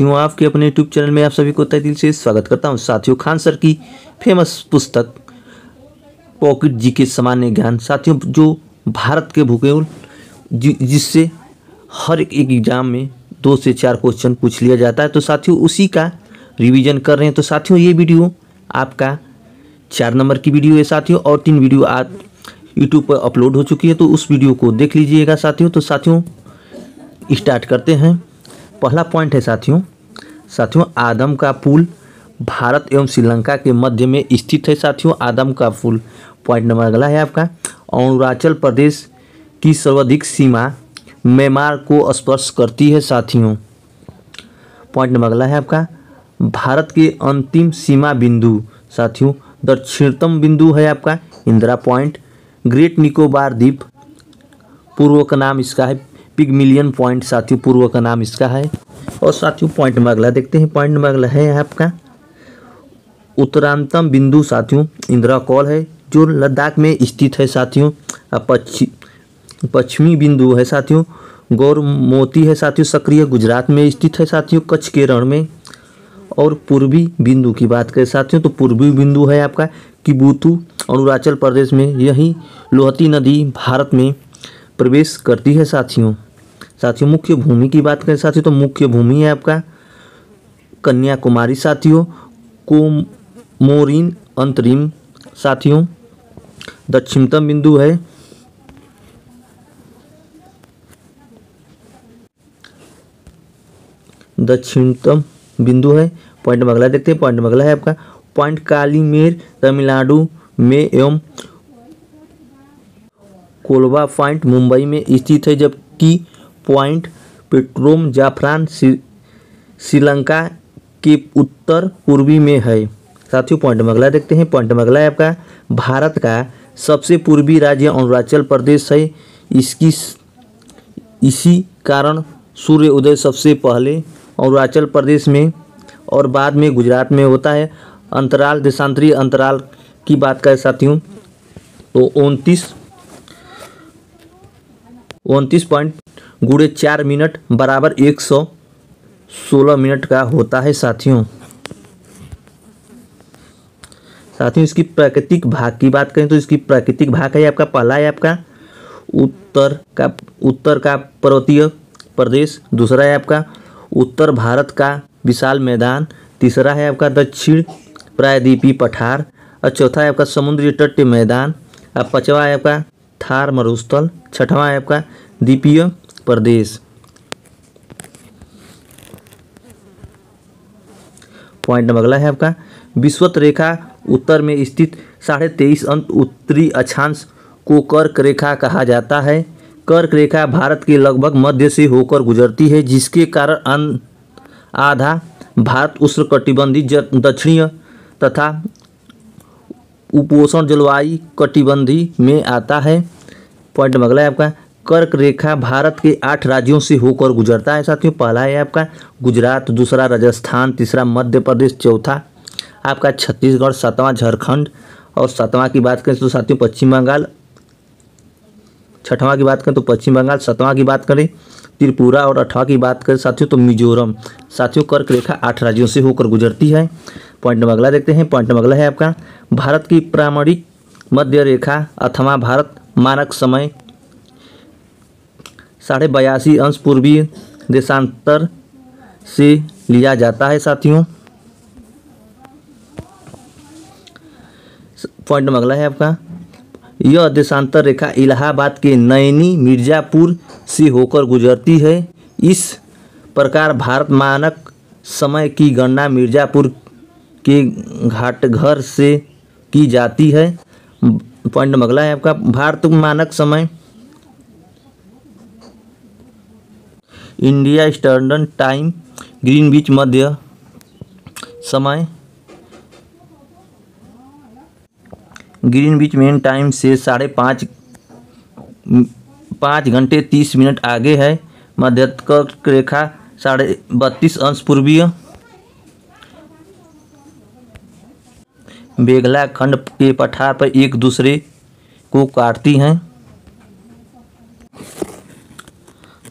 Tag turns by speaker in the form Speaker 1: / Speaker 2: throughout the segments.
Speaker 1: साथियों, आपके अपने यूट्यूब चैनल में आप सभी को तहे दिल से स्वागत करता हूं। साथियों, खान सर की फेमस पुस्तक पॉकेट जीके सामान्य ज्ञान, साथियों जो भारत के भूगोल जिससे हर एक एग्जाम में 2 से 4 क्वेश्चन पूछ लिया जाता है, तो साथियों उसी का रिवीजन कर रहे हैं। तो साथियों ये वीडियो आपका 4 नंबर की वीडियो है साथियों, और 3 वीडियो आज यूट्यूब पर अपलोड हो चुकी है, तो उस वीडियो को देख लीजिएगा साथियों। तो साथियों स्टार्ट करते हैं। पहला पॉइंट है साथियों आदम का पुल भारत एवं श्रीलंका के मध्य में स्थित है। साथियों आदम का पुल। पॉइंट नंबर अगला है आपका, अरुणाचल प्रदेश की सर्वाधिक सीमा म्यांमार को स्पर्श करती है। साथियों पॉइंट नंबर अगला है आपका, भारत के अंतिम सीमा बिंदु साथियों दक्षिणतम बिंदु है आपका इंदिरा पॉइंट। ग्रेट निकोबार द्वीप पूर्व का नाम इसका है पिगमिलियन पॉइंट, साथियों पूर्व का नाम इसका है। और साथियों पॉइंट नंबर अगला देखते हैं। पॉइंट नंबर अगला है आपका, उत्तरांतम बिंदु साथियों इंदिरा कॉल है जो लद्दाख में स्थित है। साथियों पश्चिमी बिंदु है साथियों गौरमोती है। साथियों सक्रिय गुजरात में स्थित है। साथियों कच्छ के रण में। और पूर्वी बिंदु की बात करें साथियों, तो पूर्वी बिंदु है आपका किबुतु अरुणाचल प्रदेश में। यही लोहती नदी भारत में प्रवेश करती है। साथियों मुख्य भूमि की बात करें साथियों, तो मुख्य भूमि है आपका कन्याकुमारी। साथियों कोमोरिन अंतरिम साथियों दक्षिणतम बिंदु है पॉइंट नंबर अगला देखते हैं। पॉइंट नंबर अगला है आपका, पॉइंट कालीमेर तमिलनाडु में एवं कोलवा पॉइंट मुंबई में स्थित है, जबकि पॉइंट पेट्रोम जाफरान श्रीलंका के उत्तर पूर्वी में है। साथियों पॉइंट नंबर अगला देखते हैं। पॉइंट नंबर अगला है आपका, भारत का सबसे पूर्वी राज्य अरुणाचल प्रदेश है। इसी कारण सूर्य उदय सबसे पहले अरुणाचल प्रदेश में और बाद में गुजरात में होता है। अंतराल देशांतरीय अंतराल की बात करें साथियों, तो 29.4 मिनट बराबर 116 मिनट का होता है। साथियों इसकी प्राकृतिक भाग की बात करें तो इसकी प्राकृतिक भाग है आपका, पहला है आपका उत्तर का पर्वतीय प्रदेश, दूसरा है आपका उत्तर भारत का विशाल मैदान, तीसरा है आपका दक्षिण प्रायद्वीपीय पठार, और चौथा है आपका समुद्री तटीय मैदान, और पांचवा है आपका थार मरुस्थल, छठवां है आपका द्वीपीय प्रदेश। पॉइंट नंबर अगला है आपका, विषुवत रेखा उत्तर में स्थित 23.5 अंश उत्तरी अक्षांश को कर्क रेखा कहा जाता है। कर्क रेखा भारत के लगभग मध्य से होकर गुजरती है, जिसके कारण आधा भारत उष्णकटिबंधीय दक्षिणीय तथा उपोष्ण जलवायु कटिबंधीय में आता है। पॉइंट नंबर अगला है आपका, कर्क रेखा भारत के 8 राज्यों से होकर गुजरता है। साथियों पहला है आपका गुजरात, दूसरा राजस्थान, तीसरा मध्य प्रदेश, चौथा आपका छत्तीसगढ़, 7वां झारखंड, और 7वां की बात करें तो साथियों पश्चिम बंगाल, 6वां की बात करें तो पश्चिम बंगाल, 7वां की बात करें त्रिपुरा, और 8वां की बात करें साथियों तो मिजोरम। साथियों कर्क रेखा 8 राज्यों से होकर गुजरती है। पॉइंट नंबर अगला देखते हैं। पॉइंट नंबर अगला है आपका, भारत की प्रामाणिक मध्य रेखा अथवा भारत मानक समय 82.5 अंश पूर्वीय देशांतर से लिया जाता है। साथियों पॉइंट नंबर अगला है आपका, यह देशांतर रेखा इलाहाबाद के नैनी मिर्जापुर से होकर गुजरती है। इस प्रकार भारत मानक समय की गणना मिर्जापुर के घाटघर से की जाती है। पॉइंट नंबर अगला है आपका, भारत मानक समय इंडिया स्टैंडर्ड टाइम ग्रीनविच मध्य समय ग्रीनविच मेन टाइम से 5 घंटे 30 मिनट आगे है। मध्य कर्क रेखा 32.5 अंश पूर्वीय बेगला खंड के पठार पर एक दूसरे को काटती हैं।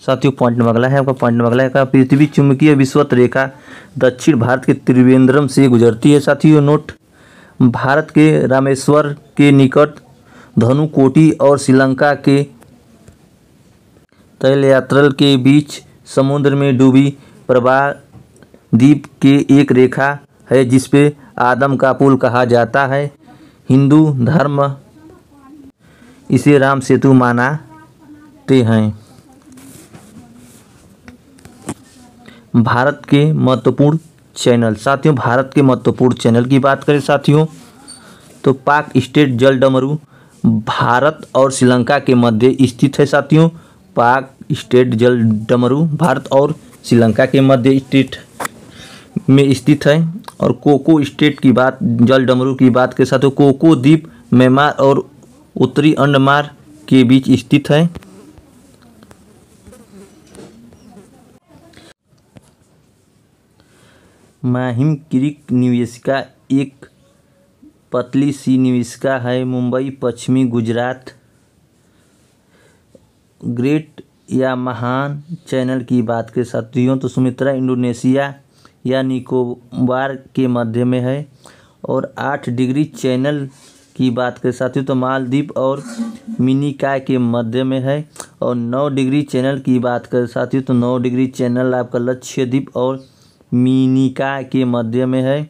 Speaker 1: साथियों पॉइंट नंबर अगला है आपका, पॉइंट नंबर अगला है का पृथ्वी चुंबकीय विषुवत रेखा दक्षिण भारत के त्रिवेंद्रम से गुजरती है। साथियों नोट, भारत के रामेश्वर के निकट धनुकोटी और श्रीलंका के तलयात्रल के बीच समुद्र में डूबी प्रवाह द्वीप के एक रेखा है जिसपे आदम का पुल कहा जाता है। हिंदू धर्म इसे राम सेतु मानते हैं। भारत के महत्वपूर्ण चैनल, साथियों भारत के महत्वपूर्ण चैनल की बात करें साथियों तो पाक स्टेट जल डमरू भारत और श्रीलंका के मध्य स्थित है। साथियों पाक स्टेट जल डमरू भारत और श्रीलंका के मध्य स्टेट में स्थित है। और कोको स्टेट की बात, जल डमरू की बात के साथ कोको द्वीप म्यांमार और उत्तरी अंडमान के बीच स्थित है। माहिम क्रीक निवेशिका एक पतली सी निवेशिका है मुंबई पश्चिमी गुजरात। ग्रेट या महान चैनल की बात के साथियों तो सुमित्रा इंडोनेशिया या निकोबार के मध्य में है। और 8 डिग्री चैनल की बात के साथियों तो मालदीव और मिनिकॉय के मध्य में है। और 9 डिग्री चैनल की बात करें साथियों तो 9 डिग्री चैनल आपका लक्षद्वीप और मिनिकॉय के मध्य में है।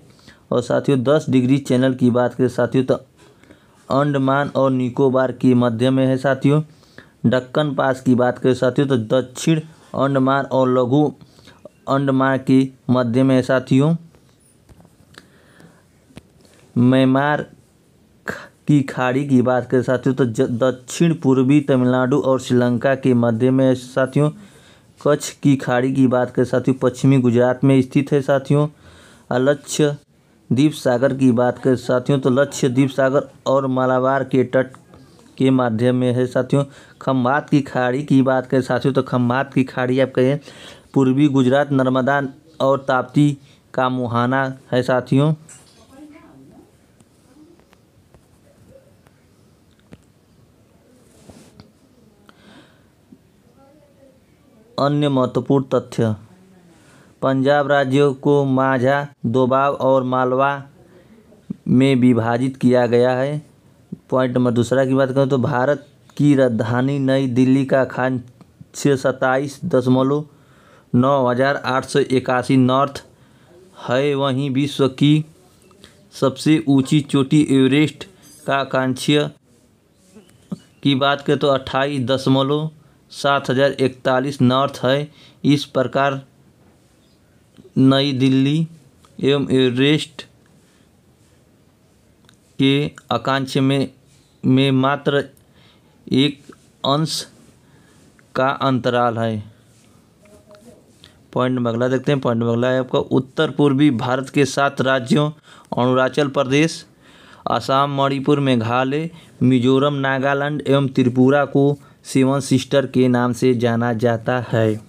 Speaker 1: और साथियों 10 डिग्री चैनल की बात करें साथियों तो अंडमान और निकोबार के मध्य में है। साथियों दक्कन पास की बात करें साथियों तो दक्षिण अंडमान और लघु अंडमान के मध्य में है। साथियों म्यांमार की खाड़ी की बात करें साथियों तो दक्षिण पूर्वी तमिलनाडु और श्रीलंका के मध्य में है। साथियों कच्छ की खाड़ी की बात करें साथियों पश्चिमी गुजरात में स्थित है। साथियों लक्षद्वीप सागर की बात करें साथियों तो लक्षद्वीप सागर और मालाबार के तट के माध्यम में है। साथियों खंबात की खाड़ी की बात करें साथियों तो खंबात की खाड़ी आप कहें पूर्वी गुजरात नर्मदा और ताप्ती का मुहाना है। साथियों अन्य महत्वपूर्ण तथ्य, पंजाब राज्य को माझा, दोबाब और मालवा में विभाजित किया गया है। पॉइंट नंबर दूसरा की बात करें तो भारत की राजधानी नई दिल्ली का अक्षांश 27.9881 नॉर्थ है। वहीं विश्व की सबसे ऊंची चोटी एवरेस्ट का अक्षांश की बात करें तो 28.7041 नॉर्थ है। इस प्रकार नई दिल्ली एवं एवरेस्ट के अक्षांश में मात्र 1 अंश का अंतराल है। पॉइंट नंबर अगला देखते हैं। पॉइंट नंबर अगला है आपका उत्तर पूर्वी भारत के 7 राज्यों अरुणाचल प्रदेश, असम, मणिपुर, मेघालय, मिजोरम, नागालैंड एवं त्रिपुरा को 7 सिस्टर के नाम से जाना जाता है।